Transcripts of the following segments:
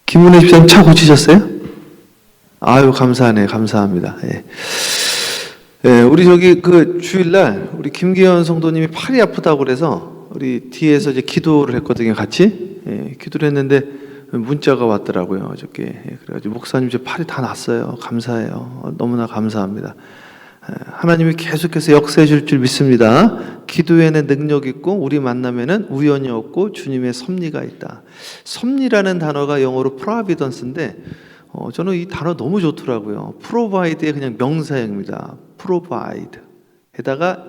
김문혜 집사님 차 고치셨어요? 아유, 감사하네, 감사합니다. 예. 예, 우리 저기 그 주일날 우리 김기현 성도님이 팔이 아프다고 그래서 우리 뒤에서 이제 기도를 했거든요, 같이. 예, 기도를 했는데 문자가 왔더라고요, 어저께. 예, 그래가지고 목사님 이제 팔이 다 났어요. 감사해요. 너무나 감사합니다. 하나님이 계속해서 역사해 줄 줄 믿습니다. 기도에는 능력 있고 우리 만남에는 우연이 없고 주님의 섭리가 있다. 섭리라는 단어가 영어로 providence인데 저는 이 단어 너무 좋더라고요. provide의 그냥 명사형입니다. provide 에다가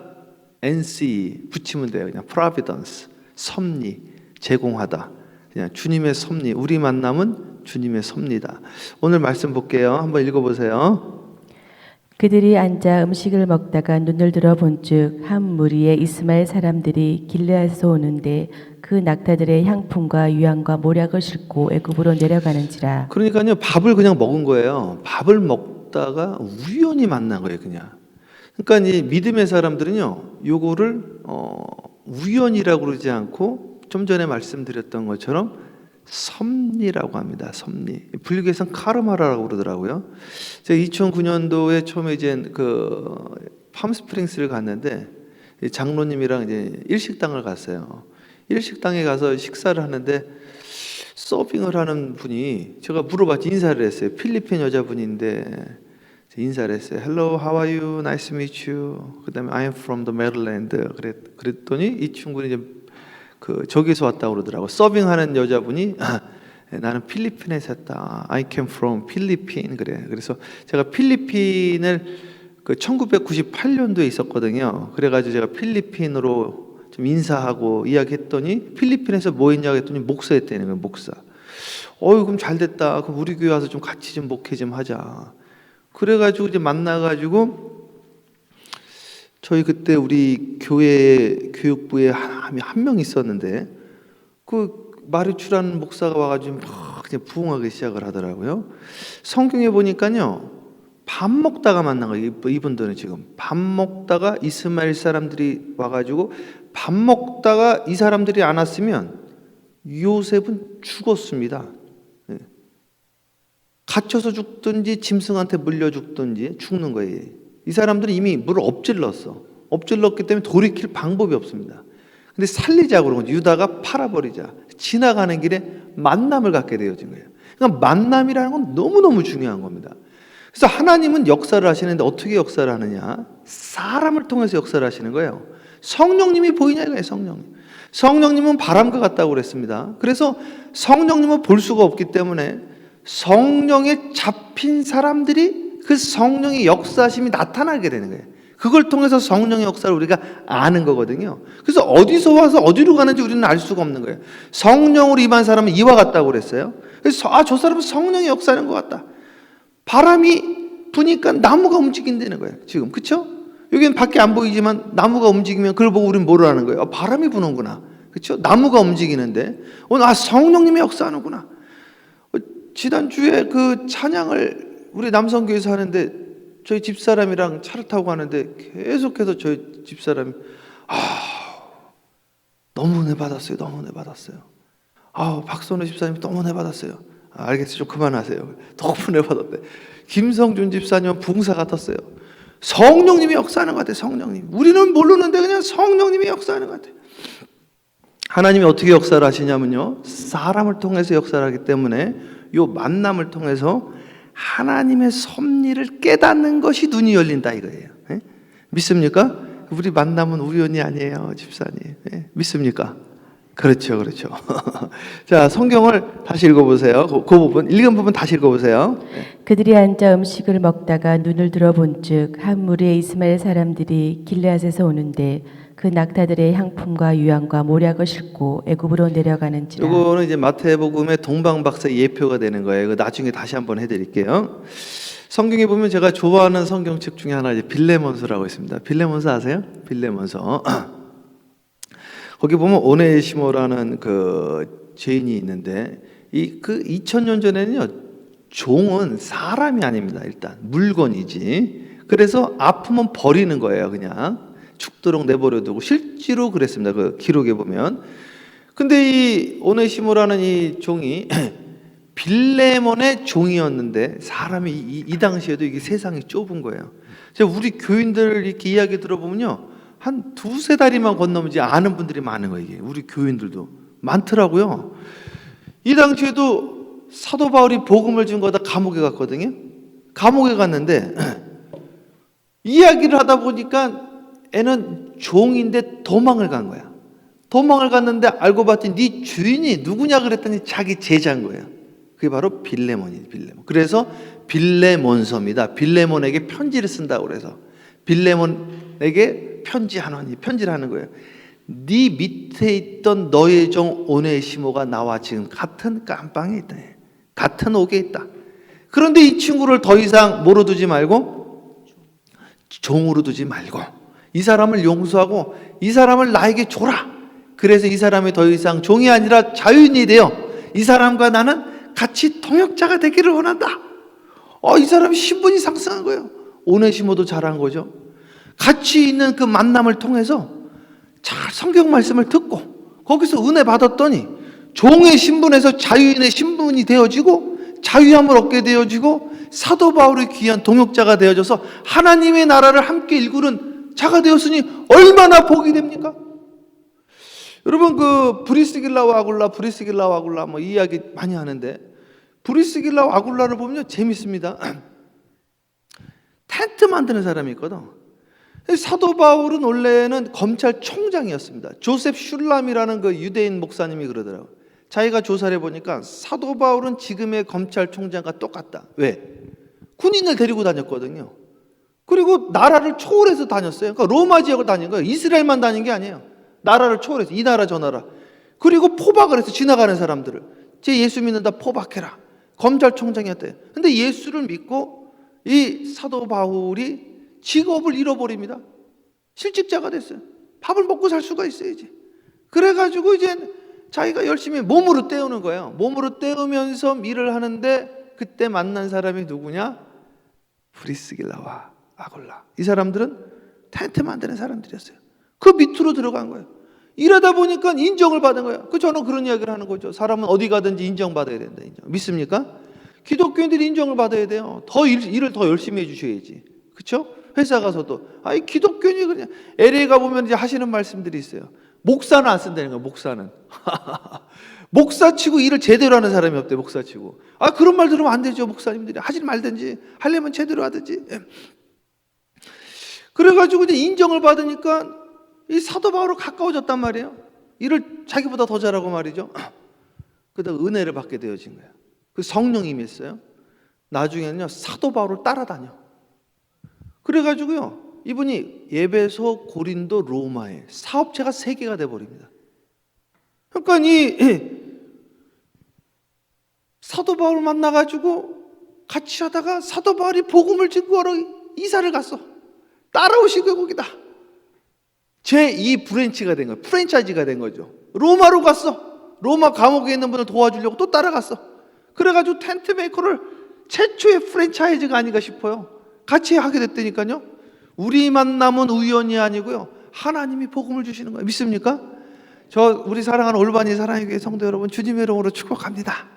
nc 붙이면 돼요. 그냥 providence, 섭리, 제공하다. 그냥 주님의 섭리, 우리 만남은 주님의 섭리다. 오늘 말씀 볼게요. 한번 읽어보세요. 그들이 앉아 음식을 먹다가 눈을 들어 본즉 한 무리의 이스마엘 사람들이 길르앗에서 오는데 그 낙타들의 향품과 유향과 모략을 싣고 애굽으로 내려가는지라. 그러니까요, 밥을 그냥 먹은 거예요. 밥을 먹다가 우연히 만난 거예요, 그냥. 그러니까 이 믿음의 사람들은요, 요거를 우연이라고 그러지 않고 좀 전에 말씀드렸던 것처럼 섭리라고 합니다. 섭리. 불교에서는 카르마라고 그러더라고요. 제가 2009년도에 처음에 이제 그 팜스프링스를 갔는데 장로님이랑 이제 일식당을 갔어요. 일식당에 가서 식사를 하는데 서빙을 하는 분이 제가 물어봤지, 인사를 했어요. 필리핀 여자분인데 인사를 했어요. Hello, how are you? Nice to meet you. 그다음에 I am from the Maryland. 그랬더니 이 친구는 이제 그 저기서 왔다고 그러더라고. 서빙하는 여자분이 나는 필리핀에서 왔다. I came from 필리핀. 그래. 그래서 제가 필리핀을 그 1998년도에 있었거든요. 그래가지고 제가 필리핀으로 좀 인사하고 이야기했더니 필리핀에서 뭐 했냐고 했더니 목사였다는 거예요. 목사. 그럼 잘 됐다. 그럼 우리 교회 와서 좀 같이 좀 목회 좀 하자. 그래가지고 이제 만나가지고 저희 그때 우리 교회 교육부에 한 명 있었는데 그 마리추라는 목사가 와가지고 막 그냥 부흥하기 시작을 하더라고요. 성경에 보니까요, 밥 먹다가 만난 거예요. 이분들은 지금 밥 먹다가 이스마엘 사람들이 와가지고 밥 먹다가 이 사람들이 안 왔으면 요셉은 죽었습니다. 갇혀서 죽든지 짐승한테 물려 죽든지 죽는 거예요. 이 사람들은 이미 물을 엎질렀기 때문에 돌이킬 방법이 없습니다. 근데 살리자고 그런 거죠. 유다가 팔아버리자. 지나가는 길에 만남을 갖게 되어진 거예요. 그러니까 만남이라는 건 너무너무 중요한 겁니다. 그래서 하나님은 역사를 하시는데 어떻게 역사를 하느냐? 사람을 통해서 역사를 하시는 거예요. 성령님이 보이냐 이거예요. 성령님은 바람과 같다고 그랬습니다. 그래서 성령님은 볼 수가 없기 때문에 성령에 잡힌 사람들이 그 성령의 역사심이 나타나게 되는 거예요. 그걸 통해서 성령의 역사를 우리가 아는 거거든요. 그래서 어디서 와서 어디로 가는지 우리는 알 수가 없는 거예요. 성령으로 임한 사람은 이와 같다고 그랬어요. 그래서 저 사람은 성령의 역사하는 것 같다. 바람이 부니까 나무가 움직인다는 거예요. 지금 그렇죠? 여기는 밖에 안 보이지만 나무가 움직이면 그걸 보고 우리는 뭐를 하는 거예요? 바람이 부는구나. 그렇죠? 나무가 움직이는데 오늘 성령님의 역사하는구나. 지난주에 그 찬양을 우리 남성교회에서 하는데 저희 집사람이랑 차를 타고 가는데 계속해서 저희 집사람이 너무 은혜 받았어요. 박선우 집사님 너무 은혜 받았어요. 알겠어요. 좀 그만하세요. 너무 은혜 받았대. 김성준 집사님은 붕사 같았어요. 성령님이 역사하는 것 같아요. 성령님. 우리는 모르는데 그냥 성령님이 역사하는 것 같아요. 하나님이 어떻게 역사를 하시냐면요, 사람을 통해서 역사를 하기 때문에 이 만남을 통해서 하나님의 섭리를 깨닫는 것이 눈이 열린다 이거예요. 예? 믿습니까? 우리 만남은 우연이 아니에요, 집사님. 예? 믿습니까? 그렇죠. 자, 성경을 다시 읽어보세요. 그 부분, 읽은 부분 다시 읽어보세요. 예. 그들이 앉아 음식을 먹다가 눈을 들어 본즉 한 무리의 이스마엘 사람들이 길르앗에서 오는데 그 낙타들의 향품과 유향과 모략을 싣고 애굽으로 내려가는지라. 이거는 이제 마태복음의 동방박사 예표가 되는 거예요. 이거 나중에 다시 한번 해드릴게요. 성경에 보면 제가 좋아하는 성경책 중에 하나 이제 빌레몬서라고 있습니다. 빌레몬서 아세요? 빌레몬서. 거기 보면 오네시모라는 그 죄인이 있는데 그 2000년 전에는요, 종은 사람이 아닙니다. 일단 물건이지. 그래서 아프면 버리는 거예요, 그냥. 죽도록 내버려두고 실제로 그랬습니다. 그 기록에 보면. 근데 이 오네시모라는 이 종이 빌레몬의 종이었는데 사람이 이 당시에도 이게 세상이 좁은 거예요. 제가 우리 교인들 이렇게 이야기 들어보면요, 한 두세 다리만 건너면 아는 분들이 많은 거예요. 이게 우리 교인들도 많더라고요. 이 당시에도 사도 바울이 복음을 준 거다 감옥에 갔거든요. 감옥에 갔는데 이야기를 하다 보니까 애는 종인데 도망을 간 거야. 도망을 갔는데 알고 봤더니 네 주인이 누구냐 그랬더니 자기 제자인 거예요. 그게 바로 빌레몬이에요. 빌레몬. 그래서 빌레몬서입니다. 빌레몬에게 편지를 쓴다고 그래서 빌레몬에게 편지를 하는 거예요. 네 밑에 있던 너의 종 오네시모가 나와 지금 같은 감방에 있다. 같은 옥에 있다. 그런데 이 친구를 더 이상 뭐로 두지 말고 종으로 두지 말고 이 사람을 용서하고 이 사람을 나에게 줘라. 그래서 이 사람이 더 이상 종이 아니라 자유인이 되어 이 사람과 나는 같이 동역자가 되기를 원한다. 이 사람이 신분이 상승한 거예요. 오네시모도 잘한 거죠. 같이 있는 그 만남을 통해서 잘 성경 말씀을 듣고 거기서 은혜 받았더니 종의 신분에서 자유인의 신분이 되어지고 자유함을 얻게 되어지고 사도 바울의 귀한 동역자가 되어져서 하나님의 나라를 함께 일구는 자가 되었으니 얼마나 복이 됩니까? 여러분 그 브리스길라와 아굴라 뭐 이야기 많이 하는데 브리스길라와 아굴라를 보면 재밌습니다. 텐트 만드는 사람이 있거든. 사도 바울은 원래는 검찰총장이었습니다. 조셉 슐람이라는 그 유대인 목사님이 그러더라고요. 자기가 조사를 해보니까 사도 바울은 지금의 검찰총장과 똑같다. 왜? 군인을 데리고 다녔거든요. 그리고 나라를 초월해서 다녔어요. 그러니까 로마 지역을 다닌 거예요. 이스라엘만 다닌 게 아니에요. 나라를 초월해서 이 나라 저 나라. 그리고 포박을 해서 지나가는 사람들을 제 예수 믿는다 포박해라. 검찰총장이었대요. 근데 예수를 믿고 이 사도 바울이 직업을 잃어버립니다. 실직자가 됐어요. 밥을 먹고 살 수가 있어야지. 그래가지고 이제 자기가 열심히 몸으로 때우는 거예요. 몸으로 때우면서 일을 하는데 그때 만난 사람이 누구냐? 브리스길라와 아굴라. 이 사람들은 텐트 만드는 사람들이었어요. 그 밑으로 들어간 거예요. 이러다 보니까 인정을 받은 거예요. 저는 그런 이야기를 하는 거죠. 사람은 어디 가든지 인정받아야 된다. 믿습니까? 기독교인들이 인정을 받아야 돼요. 일을 더 열심히 해주셔야지. 그렇죠? 회사 가서도 기독교인이 그냥 LA 가보면 이제 하시는 말씀들이 있어요. 목사는 안 쓴다는 거예요. 목사는 목사치고 일을 제대로 하는 사람이 없대. 목사치고 그런 말 들으면 안 되죠. 목사님들이 하지 말든지 하려면 제대로 하든지. 그래가지고 이제 인정을 받으니까 이 사도 바울로 가까워졌단 말이에요. 일을 자기보다 더 잘하고 말이죠. 그러다 은혜를 받게 되어진 거예요. 그 성령이 임했어요. 나중에는요 사도 바울을 따라다녀. 그래가지고요 이분이 에베소, 고린도, 로마에 사업체가 3개가 돼버립니다. 그러니까 이 사도 바울 만나가지고 같이 하다가 사도 바울이 복음을 증거하러 이사를 갔어. 따라오시고 거기다. 제2 브랜치가 된 거예요. 프랜차이즈가 된 거죠. 로마로 갔어. 로마 감옥에 있는 분을 도와주려고 또 따라갔어. 그래가지고 텐트 메이커를 최초의 프랜차이즈가 아닌가 싶어요. 같이 하게 됐다니까요. 우리 만남은 우연이 아니고요. 하나님이 복음을 주시는 거예요. 믿습니까? 우리 사랑하는 올바니 사랑의 교회 성도 여러분, 주님의 이름으로 축복합니다.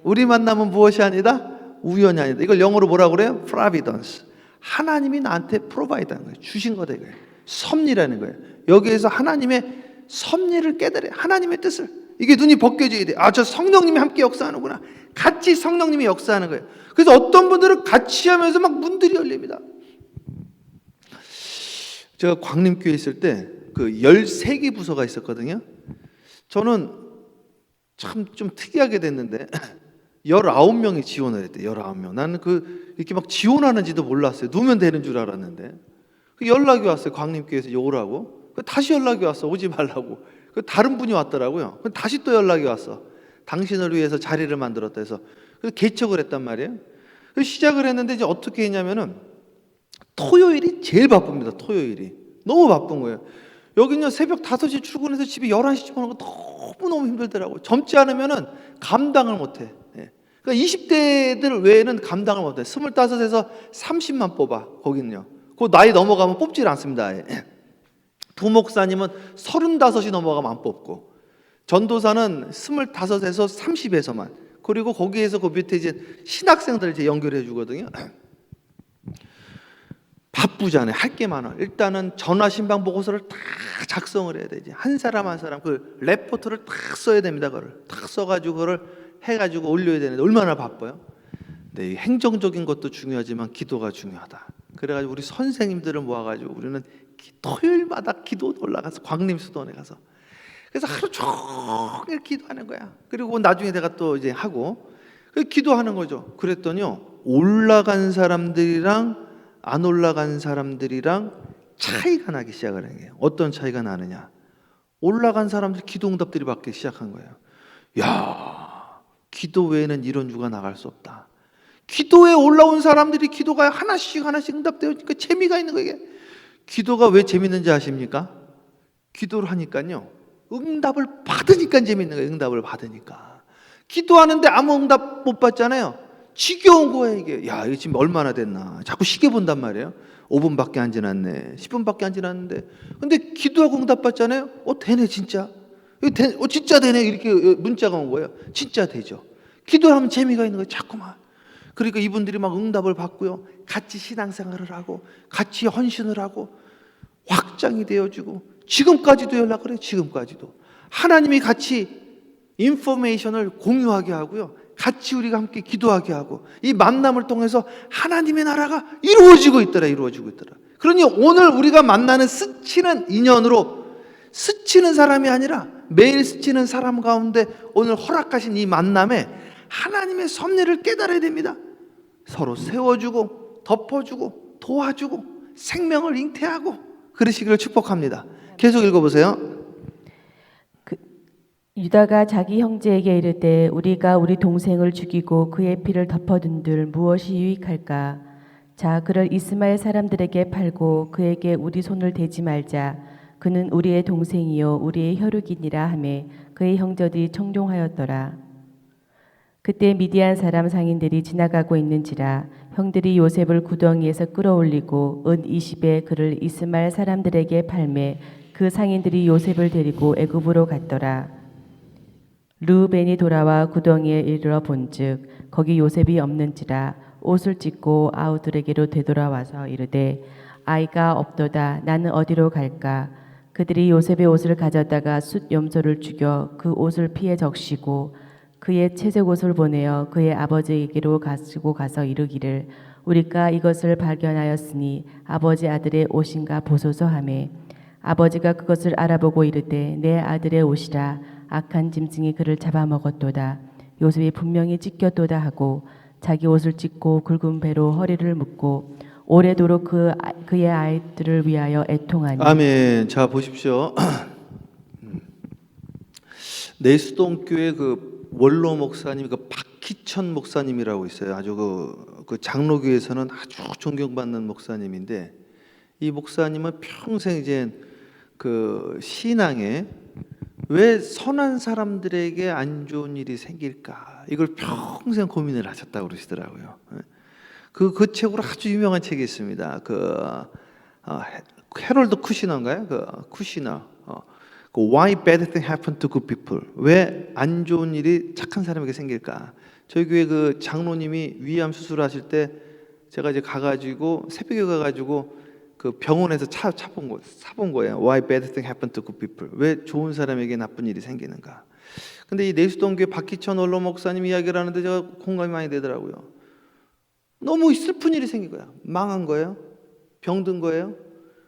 우리 만남은 무엇이 아니다? 우연이 아니다. 이걸 영어로 뭐라고 그래요? Providence. 하나님이 나한테 프로바이드한 거예요. 주신 거다 이거예요. 섭리라는 거예요. 여기에서 하나님의 섭리를 깨달아요. 하나님의 뜻을. 이게 눈이 벗겨져야 돼요. 저 성령님이 함께 역사하는구나. 같이 성령님이 역사하는 거예요. 그래서 어떤 분들은 같이 하면서 막 문들이 열립니다. 제가 광림교회 있을 때 그 13개 부서가 있었거든요. 저는 참 좀 특이하게 됐는데 19명이 지원을 했대요. 19명. 나는 이렇게 막 지원하는지도 몰랐어요. 누우면 되는 줄 알았는데 연락이 왔어요. 광림교회에서 오라고. 다시 연락이 왔어. 오지 말라고. 다른 분이 왔더라고요. 다시 또 연락이 왔어. 당신을 위해서 자리를 만들었다 해서. 그래서 개척을 했단 말이에요. 그래서 시작을 했는데 이제 어떻게 했냐면은 토요일이 제일 바쁩니다. 토요일이. 너무 바쁜 거예요. 여기는요 새벽 5시 출근해서 집에 11시쯤 오는 거 너무너무 힘들더라고요. 젊지 않으면은 감당을 못해. 그러니까 20대들 외에는 감당을 못해. 25에서 30만 뽑아. 거기는요. 그 나이 넘어가면 뽑질 않습니다. 부목사님은 35이 넘어가면 안 뽑고, 전도사는 25에서 30에서만, 그리고 거기에서 그 밑에 이제 신학생들 이제 연결해 주거든요. 바쁘잖아요. 할 게 많아. 일단은 전화 신방 보고서를 다 작성을 해야 되지. 한 사람 한 사람 그 레포트를 딱 써야 됩니다. 그걸 딱 써가지고 그걸 해가지고 올려야 되는데 얼마나 바빠요. 네, 행정적인 것도 중요하지만 기도가 중요하다. 그래가지고 우리 선생님들을 모아가지고 우리는 토요일마다 기도 올라가서 광림수도원에 가서 그래서 하루 종일 기도하는 거야. 그리고 나중에 내가 또 이제 하고 기도하는 거죠. 그랬더니요, 올라간 사람들이랑 안 올라간 사람들이랑 차이가 나기 시작하는 거예요. 어떤 차이가 나느냐? 올라간 사람들 기도 응답들이 받기 시작한 거예요. 야, 기도 외에는 이런 유가 나갈 수 없다. 기도에 올라온 사람들이 기도가 하나씩 응답되니까 재미가 있는 거예요. 기도가 왜 재밌는지 아십니까? 기도를 하니까요, 응답을 받으니까 재밌는 거예요. 응답을 받으니까. 기도하는데 아무 응답 못 받잖아요. 지겨운 거예요 이게. 야, 이거 지금 얼마나 됐나. 자꾸 시계 본단 말이에요. 5분밖에 안 지났네, 10분밖에 안 지났는데. 근데 기도하고 응답 받잖아요. 되네 진짜. 진짜 되네. 이렇게 문자가 온 거예요. 진짜 되죠. 기도를 하면 재미가 있는 거예요. 자꾸만. 그러니까 이분들이 막 응답을 받고요, 같이 신앙생활을 하고 같이 헌신을 하고 확장이 되어지고 지금까지도 연락을 해요. 지금까지도 하나님이 같이 인포메이션을 공유하게 하고요, 같이 우리가 함께 기도하게 하고 이 만남을 통해서 하나님의 나라가 이루어지고 있더라. 그러니 오늘 우리가 만나는 스치는 인연으로 스치는 사람이 아니라 매일 스치는 사람 가운데 오늘 허락하신 이 만남에 하나님의 섭리를 깨달아야 됩니다. 서로 세워주고 덮어주고 도와주고 생명을 잉태하고 그러시기를 축복합니다. 계속 읽어보세요. 유다가 자기 형제에게 이르되 우리가 우리 동생을 죽이고 그의 피를 덮어둔들 무엇이 유익할까? 자, 그를 이스마엘 사람들에게 팔고 그에게 우리 손을 대지 말자. 그는 우리의 동생이요 우리의 혈육이니라 하매 그의 형제들이 청종하였더라. 그때 미디안 사람 상인들이 지나가고 있는지라 형들이 요셉을 구덩이에서 끌어올리고 은 20에 그를 이스마엘 사람들에게 팔매 그 상인들이 요셉을 데리고 애굽으로 갔더라. 르우벤이 돌아와 구덩이에 이르러 본즉 거기 요셉이 없는지라 옷을 찢고 아우들에게로 되돌아와서 이르되 아이가 없도다. 나는 어디로 갈까? 그들이 요셉의 옷을 가져다가 숫 염소를 죽여 그 옷을 피에 적시고 그의 채색 옷을 보내어 그의 아버지에게로 가지고 가서 이르기를 우리가 이것을 발견하였으니 아버지 아들의 옷인가 보소서 하매 아버지가 그것을 알아보고 이르되 내 아들의 옷이라 악한 짐승이 그를 잡아먹었도다. 요셉이 분명히 찢겼도다 하고 자기 옷을 찢고 굵은 배로 허리를 묶고 오래도록 그의 아이들을 위하여 애통하니. 아멘. 자, 보십시오. 내수동교회 그 원로 목사님, 그 박희천 목사님이라고 있어요. 아주 그 장로교에서는 아주 존경받는 목사님인데, 이 목사님은 평생 이제 그 신앙에 왜 선한 사람들에게 안 좋은 일이 생길까, 이걸 평생 고민을 하셨다고 그러시더라고요. 그 책으로 아주 유명한 책이 있습니다. 해롤드 쿠시너인가요? 쿠시너. Why bad things happen to good people? 왜 안 좋은 일이 착한 사람에게 생길까? 저희 교회 그 장로님이 위암 수술하실 때 제가 이제 가가지고 새벽에 가가지고 그 병원에서 사본 거예요. Why bad things happen to good people? 왜 좋은 사람에게 나쁜 일이 생기는가? 근데 이 내수동교회 박희천 원로 목사님 이야기를 하는데 제가 공감이 많이 되더라고요. 너무 슬픈 일이 생긴 거야. 망한 거예요. 병든 거예요.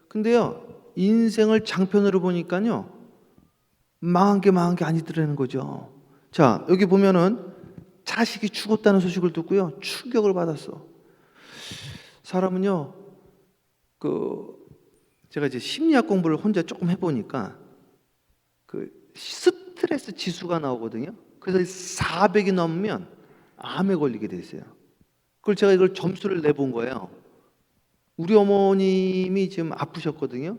근데요, 인생을 장편으로 보니까요, 망한 게 아니더라는 거죠. 자, 여기 보면은 자식이 죽었다는 소식을 듣고요, 충격을 받았어. 사람은요, 제가 이제 심리학 공부를 혼자 조금 해보니까 그 스트레스 지수가 나오거든요. 그래서 400이 넘으면 암에 걸리게 돼 있어요. 그걸 제가 이걸 점수를 내본 거예요. 우리 어머님이 지금 아프셨거든요.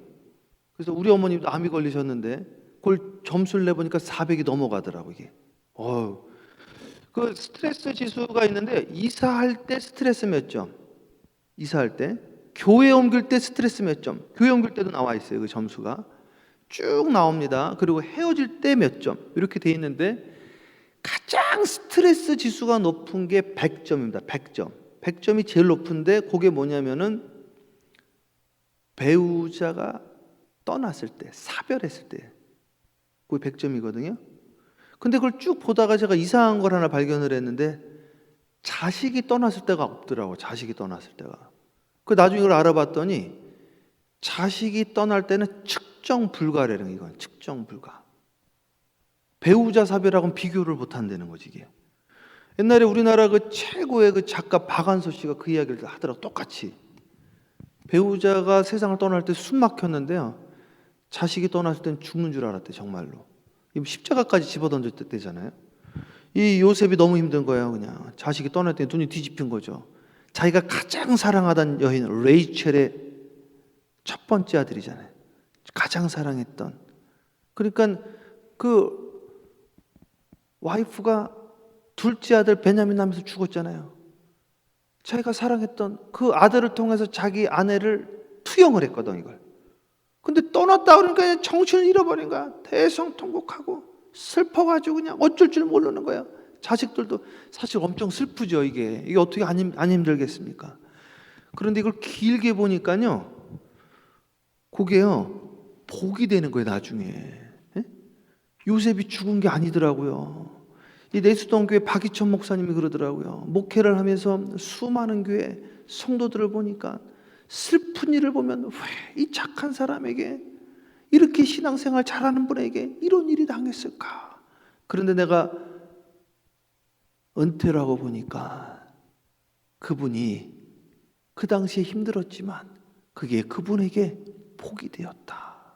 그래서 우리 어머님도 암이 걸리셨는데 그걸 점수를 내보니까 400이 넘어가더라고요. 이게. 그 스트레스 지수가 있는데, 이사할 때 스트레스 몇 점, 이사할 때, 교회 옮길 때 스트레스 몇 점, 교회 옮길 때도 나와 있어요. 그 점수가 쭉 나옵니다. 그리고 헤어질 때 몇 점, 이렇게 돼 있는데, 가장 스트레스 지수가 높은 게 100점입니다. 100점. 100점이 제일 높은데 그게 뭐냐면은 배우자가 떠났을 때, 사별했을 때 그게 100점이거든요. 근데 그걸 쭉 보다가 제가 이상한 걸 하나 발견을 했는데 자식이 떠났을 때가 없더라고. 자식이 떠났을 때가. 그 나중에 이걸 알아봤더니 자식이 떠날 때는 측정 불가라는 이건 측정 불가. 배우자 사별하고는 비교를 못 한다는 거지 이게. 옛날에 우리나라 그 최고의 그 작가 박완서 씨가 그 이야기를 하더라고. 똑같이 배우자가 세상을 떠날 때 숨 막혔는데요. 자식이 떠났을 때는 죽는 줄 알았대 정말로. 십자가까지 집어던졌을 때잖아요. 이 요셉이 너무 힘든 거예요. 그냥 자식이 떠날 때 눈이 뒤집힌 거죠. 자기가 가장 사랑하던 여인 레이첼의 첫 번째 아들이잖아요. 가장 사랑했던. 그러니까 그 와이프가 둘째 아들 베냐민 하면서 죽었잖아요. 자기가 사랑했던 그 아들을 통해서 자기 아내를 투영을 했거든 이걸. 근데 떠났다 그러니까 정신을 잃어버린 거야. 대성통곡하고 슬퍼가지고 그냥 어쩔 줄 모르는 거야. 자식들도 사실 엄청 슬프죠 이게. 이게 어떻게 안 힘들겠습니까? 그런데 이걸 길게 보니까요. 그게요. 복이 되는 거예요 나중에. 예? 요셉이 죽은 게 아니더라고요. 이 내수동 교회 박이천 목사님이 그러더라고요. 목회를 하면서 수많은 교회 성도들을 보니까 슬픈 일을 보면 왜 이 착한 사람에게 이렇게 신앙생활 잘하는 분에게 이런 일이 당했을까? 그런데 내가 은퇴를 하고 보니까 그분이 그 당시에 힘들었지만 그게 그분에게 복이 되었다.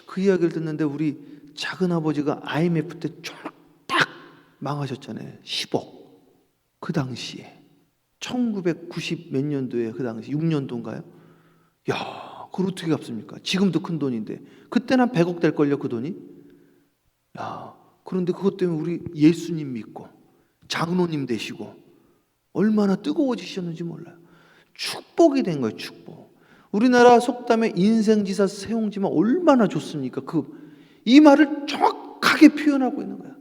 그 이야기를 듣는데 우리 작은아버지가 IMF 때 쫄딱 망하셨잖아요. 10억. 그 당시에 1990 몇 년도에 그 당시 6년도인가요? 야, 그걸 어떻게 갚습니까? 지금도 큰 돈인데 그때는 한 100억 될걸요 그 돈이? 야, 그런데 그것 때문에 우리 예수님 믿고 장로님 되시고 얼마나 뜨거워지셨는지 몰라요. 축복이 된 거예요 축복. 우리나라 속담에 인생지사 세옹지마 얼마나 좋습니까? 이 말을 정확하게 표현하고 있는 거야.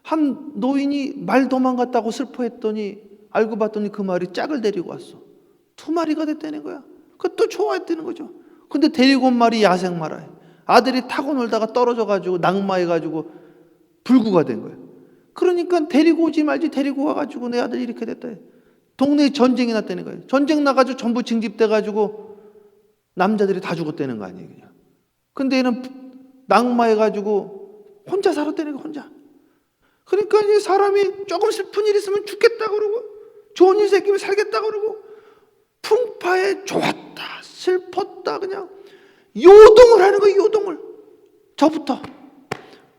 한 노인이 말 도망갔다고 슬퍼했더니 알고 봤더니 그 말이 짝을 데리고 왔어. 2마리가 됐다는 거야. 그것도 좋아했다는 거죠. 근데 데리고 온 말이 야생마라예요. 아들이 타고 놀다가 떨어져가지고 낙마해가지고 불구가 된 거예요. 그러니까 데리고 오지 말지 데리고 와가지고 내 아들이 이렇게 됐다. 동네에 전쟁이 났다는 거예요. 전쟁 나가지고 전부 징집돼가지고 남자들이 다 죽었다는 거 아니에요. 그냥. 근데 얘는 낙마해가지고 혼자 살았다는 거예요. 혼자. 그러니까 이 사람이 조금 슬픈 일 있으면 죽겠다 그러고 좋은 일 생기면 살겠다 그러고 풍파에 좋았다 슬펐다 그냥 요동을 하는 거예요. 요동을. 저부터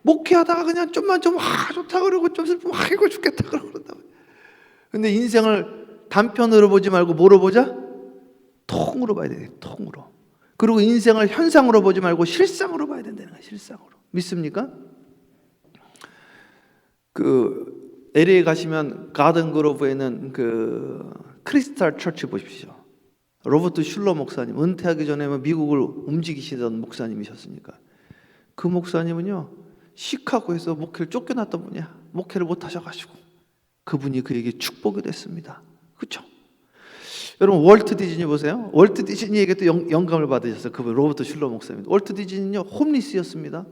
목회하다가 그냥 좀만 좀 좋다 그러고 좀 슬프면 이거 죽겠다 그런다고. 근데 인생을 단편으로 보지 말고 뭐로 보자? 통으로 봐야 돼. 통으로. 그리고 인생을 현상으로 보지 말고 실상으로 봐야 된다는 거야. 실상으로. 믿습니까? 그 LA 가시면 가든 그로브에는 그 크리스탈 처치 보십시오. 로버트 슐러 목사님 은퇴하기 전에 미국을 움직이시던 목사님이셨으니까 그 목사님은요 시카고에서 목회를 쫓겨났던 분이야. 목회를 못 하셔가지고 그분이 그에게 축복이 됐습니다. 그렇죠? 여러분 월트 디즈니 보세요. 월트 디즈니에게 또 영감을 받으셨어요. 그분 로버트 슐러 목사님. 월트 디즈니는요 홈리스였습니다.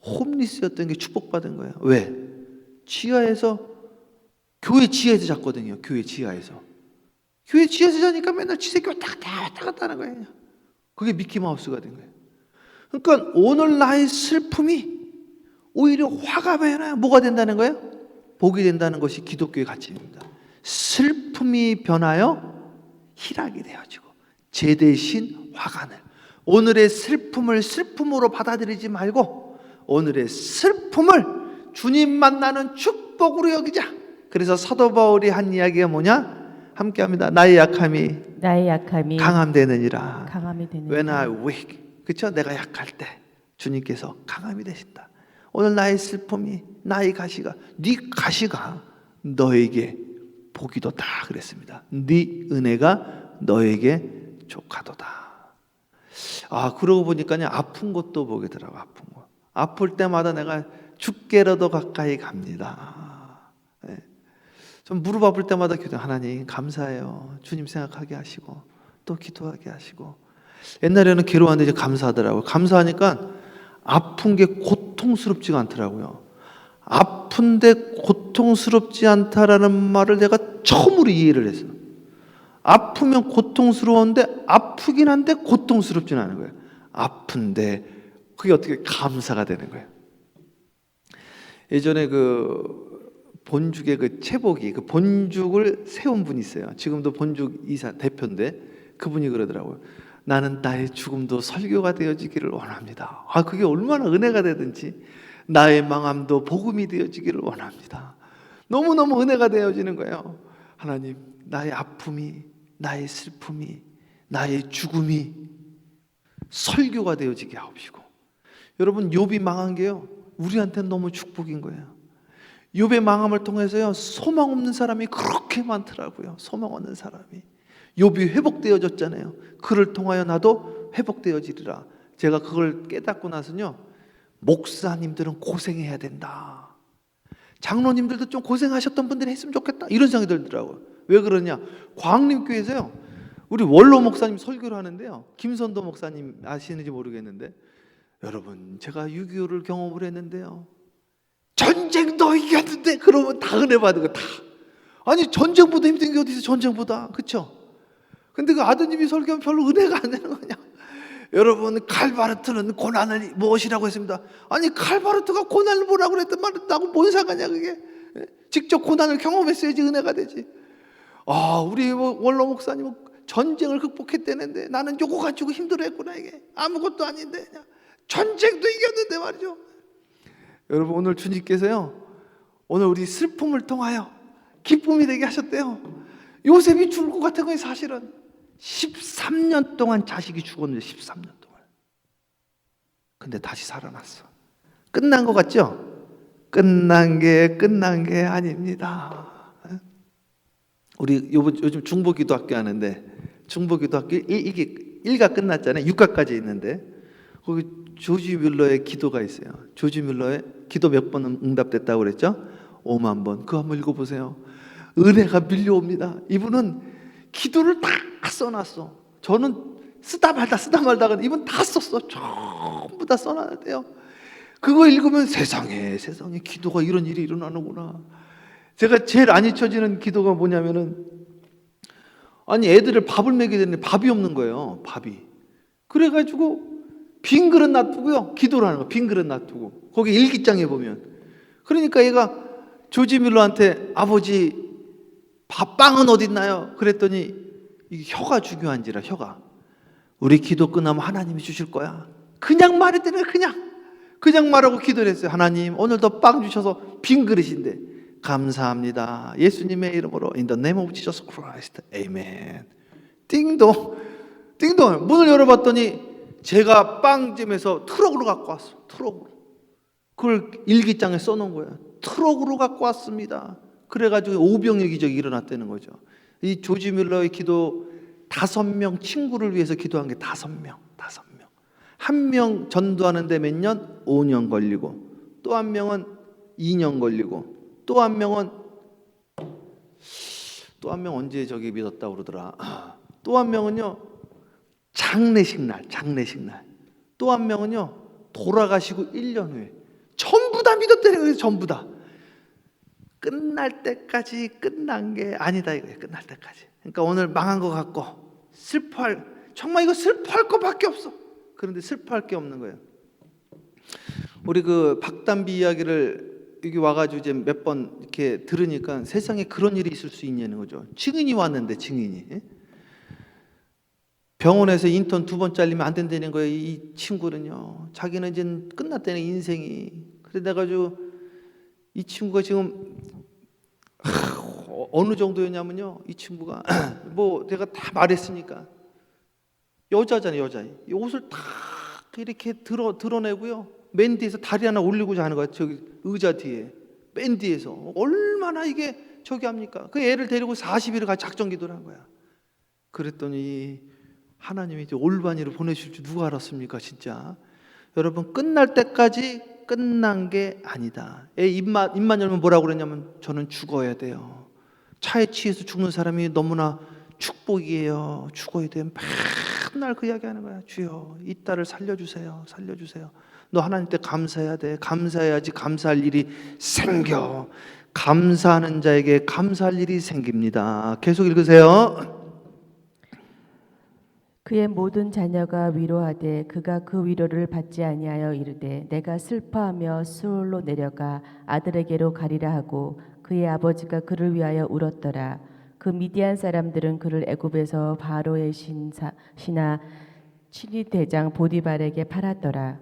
홈리스였던 게 축복받은 거예요. 왜? 지하에서 교회 지하에서 잤거든요. 교회 지하에서. 교회 지하에서 자니까 맨날 지새끼 왔다 갔다 하는 거예요. 그게 미키마우스가 된 거예요. 그러니까 오늘 나의 슬픔이 오히려 화가 변해야 뭐가 된다는 거예요? 복이 된다는 것이 기독교의 가치입니다. 슬픔이 변하여 희락이 되어지고 제 대신 화관을. 오늘의 슬픔을 슬픔으로 받아들이지 말고 오늘의 슬픔을 주님 만나는 축복으로 여기자. 그래서 사도 바울이 한 이야기가 뭐냐? 함께합니다. 나의 약함이 강함 되느니라. 강함이 되느니라. When I weak, 그렇죠? 내가 약할 때 주님께서 강함이 되신다. 오늘 나의 슬픔이 나의 가시가 네 가시가 너에게 복이도다 그랬습니다. 네 은혜가 너에게 족하도다. 아 그러고 보니까요 아픈 것도 복이더라고. 아픈 거. 아플 때마다 내가 죽게라도 가까이 갑니다. 좀 무릎 아플 때마다 기도, 하나님 감사해요. 주님 생각하게 하시고 또 기도하게 하시고. 옛날에는 괴로웠는데 이제 감사하더라고요. 감사하니까 아픈 게 고통스럽지가 않더라고요. 아픈데 고통스럽지 않다라는 말을 내가 처음으로 이해를 했어요. 아프면 고통스러운데 아프긴 한데 고통스럽지는 않은 거예요. 아픈데 그게 어떻게 감사가 되는 거예요. 예전에 그 본죽의 그 채복이, 그 본죽을 세운 분이 있어요. 지금도 본죽 이사 대표인데 그분이 그러더라고요. 나는 나의 죽음도 설교가 되어지기를 원합니다. 아, 그게 얼마나 은혜가 되든지 나의 망함도 복음이 되어지기를 원합니다. 너무너무 은혜가 되어지는 거예요. 하나님, 나의 아픔이, 나의 슬픔이, 나의 죽음이 설교가 되어지게 하옵시고. 여러분, 욥이 망한 게요, 우리한테는 너무 축복인 거예요. 욥의 망함을 통해서요, 소망 없는 사람이 그렇게 많더라고요. 소망 없는 사람이. 욥이 회복되어졌잖아요. 그를 통하여 나도 회복되어지리라. 제가 그걸 깨닫고 나서요, 목사님들은 고생해야 된다. 장로님들도 좀 고생하셨던 분들이 했으면 좋겠다. 이런 생각이 들더라고요. 왜 그러냐? 광림교회에서요, 우리 원로 목사님 설교를 하는데요, 김선도 목사님 아시는지 모르겠는데, 여러분, 제가 6.25를 경험을 했는데요, 전쟁도 이겼는데 그러면 다 은혜 받은 거 다. 아니, 전쟁보다 힘든 게 어디 있어? 전쟁보다. 그렇죠? 근데 그 아드님이 설교하면 별로 은혜가 안 되는 거냐? 여러분, 칼바르트는 고난을 무엇이라고 했습니다. 아니, 칼바르트가 고난을 뭐라고 그랬단 말이야. 나하고 뭔 상관이야 그게. 직접 고난을 경험했어야지 은혜가 되지. 아, 우리 원로 목사님은 전쟁을 극복했다는데 나는 요거 가지고 힘들어했구나. 이게 아무것도 아닌데 그냥 전쟁도 이겼는데 말이죠. 여러분, 오늘 주님께서요, 오늘 우리 슬픔을 통하여 기쁨이 되게 하셨대요. 요셉이 죽을 것 같은 거예요. 사실은 13년 동안 자식이 죽었는데, 13년 동안. 근데 다시 살아났어. 끝난 것 같죠? 끝난 게 아닙니다. 우리 요즘 중보기도학교 하는데, 중보기도학교 이게 1가 끝났잖아요. 6가까지 있는데 거기 조지 뮬러의 기도가 있어요. 조지 뮬러의 기도 몇 번 응답됐다고 그랬죠? 5만 번. 그거 한번 읽어보세요. 은혜가 밀려옵니다. 이분은 기도를 다 써놨어. 저는 쓰다 말다가 이분 다 썼어. 전부 다 써놨대요. 그거 읽으면 세상에 기도가 이런 일이 일어나는구나. 제가 제일 안 잊혀지는 기도가 뭐냐면은, 아니, 애들을 밥을 먹여야 되는데 밥이 없는 거예요. 밥이. 그래가지고 빈 그릇 놔두고요, 기도를 하는 거예요. 빈 그릇 놔두고. 거기 일기장에 보면. 그러니까 얘가 조지 밀러한테, 아버지 밥빵은 어딨나요? 그랬더니 이 혀가 중요한지라, 혀가. 우리 기도 끝나면 하나님이 주실 거야. 그냥 말했더니 그냥 말하고 기도를 했어요. 하나님, 오늘도 빵 주셔서 빈 그릇인데 감사합니다. 예수님의 이름으로 In the name of Jesus Christ. Amen. 띵동 문을 열어봤더니 제가 빵집에서 트럭으로 갖고 왔어. 트럭으로. 그걸 일기장에 써놓은 거예요. 트럭으로 갖고 왔습니다. 그래가지고 오병의 기적이 일어났다는 거죠. 이 조지 뮬러의 기도, 5명 친구를 위해서 기도한 게 5명. 한 명 전도하는데 몇 년? 5년 걸리고, 또 한 명은 2년 걸리고, 또 한 명은 언제 저기 믿었다고 그러더라. 또 한 명은요, 장례식 날. 또 한 명은요, 돌아가시고 1년 후에. 전부 다 믿었다는 거예요. 전부 다. 끝날 때까지 끝난 게 아니다 이거예요. 끝날 때까지. 그러니까 오늘 망한 것 같고 정말 이거 슬퍼할 것밖에 없어. 그런데 슬퍼할 게 없는 거예요. 우리 그 박담비 이야기를 여기 와가지고 이제 몇 번 이렇게 들으니까 세상에 그런 일이 있을 수 있냐는 거죠. 증인이 왔는데, 증인이 병원에서 인턴 2번 잘리면 안 된다는 거예요. 이 친구는요, 자기는 이제 끝났다는 인생이. 그래 내가지고 이 친구가 지금 어느 정도였냐면요, 이 친구가 뭐 내가 다 말했으니까, 여자잖아요, 여자. 이 옷을 다 이렇게 드러내고요, 맨 뒤에서 다리 하나 올리고자 하는 거야. 저기 의자 뒤에 맨 뒤에서. 얼마나 이게 저기 합니까? 그 애를 데리고 40일을 같이 작정 기도를 한 거야. 그랬더니 하나님이 이제 올바니로 보내실 줄 누가 알았습니까? 진짜 여러분, 끝날 때까지 끝난 게 아니다. 애 입만 열면 뭐라고 그랬냐면, 저는 죽어야 돼요. 차에 취해서 죽는 사람이 너무나 축복이에요. 죽어야 돼. 맨날 그 이야기하는 거야. 주여, 이 딸을 살려주세요. 살려주세요. 너 하나님께 감사해야 돼. 감사해야지 감사할 일이 생겨. 감사하는 자에게 감사할 일이 생깁니다. 계속 읽으세요. 그의 모든 자녀가 위로하되 그가 그 위로를 받지 아니하여 이르되 내가 슬퍼하며 수올로 내려가 아들에게로 가리라 하고 그의 아버지가 그를 위하여 울었더라. 그 미디안 사람들은 그를 애굽에서 바로의 신하 친위 대장 보디발에게 팔았더라.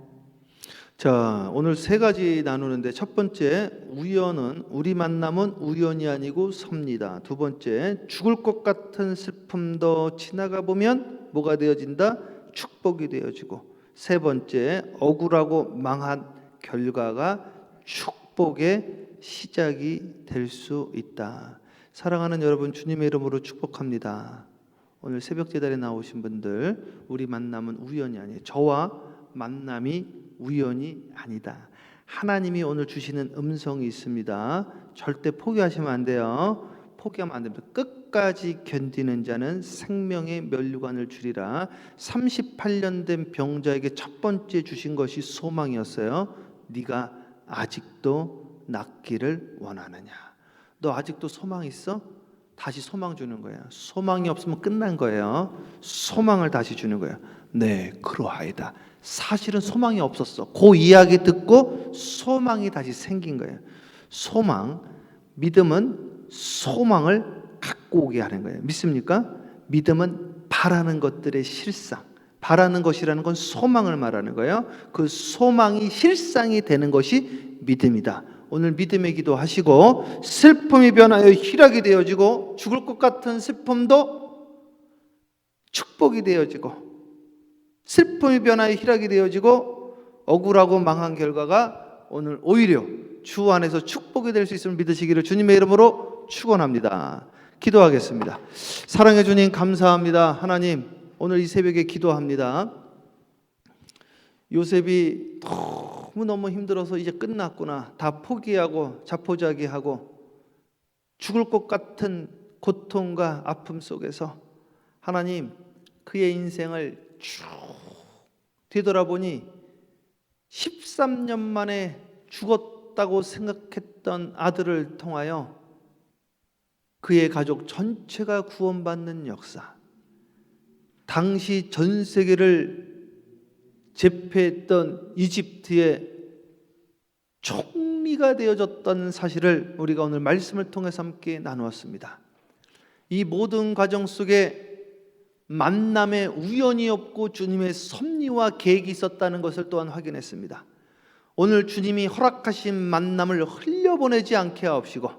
자, 오늘 세 가지 나누는데 첫 번째, 우연은 우리 만남은 우연이 아니고 섭니다. 두 번째, 죽을 것 같은 슬픔도 지나가 보면 뭐가 되어진다? 축복이 되어지고. 세 번째, 억울하고 망한 결과가 축복의 시작이 될 수 있다. 사랑하는 여러분, 주님의 이름으로 축복합니다. 오늘 새벽 제단에 나오신 분들, 우리 만남은 우연이 아니에요. 저와 만남이 우연이 아니다. 하나님이 오늘 주시는 음성이 있습니다. 절대 포기하시면 안 돼요. 포기하면 안 됩니다. 끝까지 견디는 자는 생명의 면류관을 주리라. 38년 된 병자에게 첫 번째 주신 것이 소망이었어요. 네가 아직도 낫기를 원하느냐. 너 아직도 소망 있어? 다시 소망 주는 거예요. 소망이 없으면 끝난 거예요. 소망을 다시 주는 거예요. 네, 그러하이다. 사실은 소망이 없었어. 그 이야기 듣고 소망이 다시 생긴 거예요. 소망, 믿음은 소망을 갖고 오게 하는 거예요. 믿습니까? 믿음은 바라는 것들의 실상. 바라는 것이라는 건 소망을 말하는 거예요. 그 소망이 실상이 되는 것이 믿음이다. 오늘 믿음의 기도 하시고 슬픔이 변하여 희락이 되어지고 죽을 것 같은 슬픔도 축복이 되어지고 슬픔이 변하여 희락이 되어지고 억울하고 망한 결과가 오늘 오히려 주 안에서 축복이 될 수 있음을 믿으시기를 주님의 이름으로 축원합니다. 기도하겠습니다. 사랑해 주님 감사합니다. 하나님, 오늘 이 새벽에 기도합니다. 요셉이 너무 힘들어서 이제 끝났구나. 다 포기하고 자포자기하고 죽을 것 같은 고통과 아픔 속에서 하나님, 그의 인생을 쭉 뒤돌아보니 13년 만에 죽었다고 생각했던 아들을 통하여 그의 가족 전체가 구원받는 역사, 당시 전 세계를 제패했던 이집트의 총리가 되어졌던 사실을 우리가 오늘 말씀을 통해서 함께 나누었습니다. 이 모든 과정 속에 만남에 우연이 없고 주님의 섭리와 계획이 있었다는 것을 또한 확인했습니다. 오늘 주님이 허락하신 만남을 흘려보내지 않게 하옵시고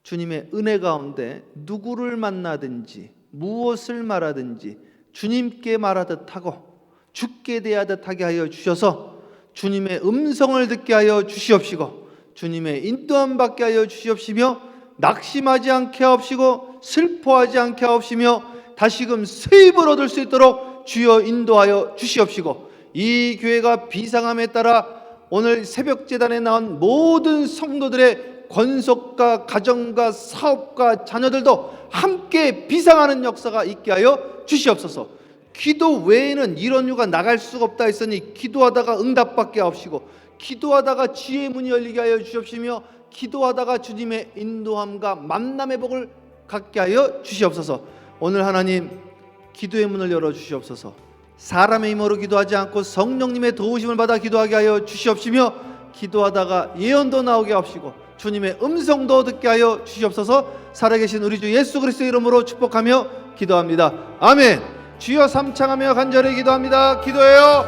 주님의 은혜 가운데 누구를 만나든지 무엇을 말하든지 주님께 말하듯 하고 주께 대하듯 하게 하여 주셔서 주님의 음성을 듣게 하여 주시옵시고 주님의 인도함 받게 하여 주시옵시며 낙심하지 않게 하옵시고 슬퍼하지 않게 하옵시며 다시금 수입을 얻을 수 있도록 주여 인도하여 주시옵시고 이 교회가 비상함에 따라 오늘 새벽 제단에 나온 모든 성도들의 권속과 가정과 사업과 자녀들도 함께 비상하는 역사가 있게 하여 주시옵소서. 기도 외에는 이런 유가 나갈 수가 없다 했으니 기도하다가 응답받게 하옵시고 기도하다가 지혜의 문이 열리게 하여 주시옵시며 기도하다가 주님의 인도함과 만남의 복을 갖게 하여 주시옵소서. 오늘 하나님 기도의 문을 열어주시옵소서. 사람의 힘으로 기도하지 않고 성령님의 도우심을 받아 기도하게 하여 주시옵시며 기도하다가 예언도 나오게 하옵시고 주님의 음성도 듣게 하여 주시옵소서. 살아계신 우리 주 예수 그리스도의 이름으로 축복하며 기도합니다. 아멘. 주여 삼창하며 간절히 기도합니다. 기도해요.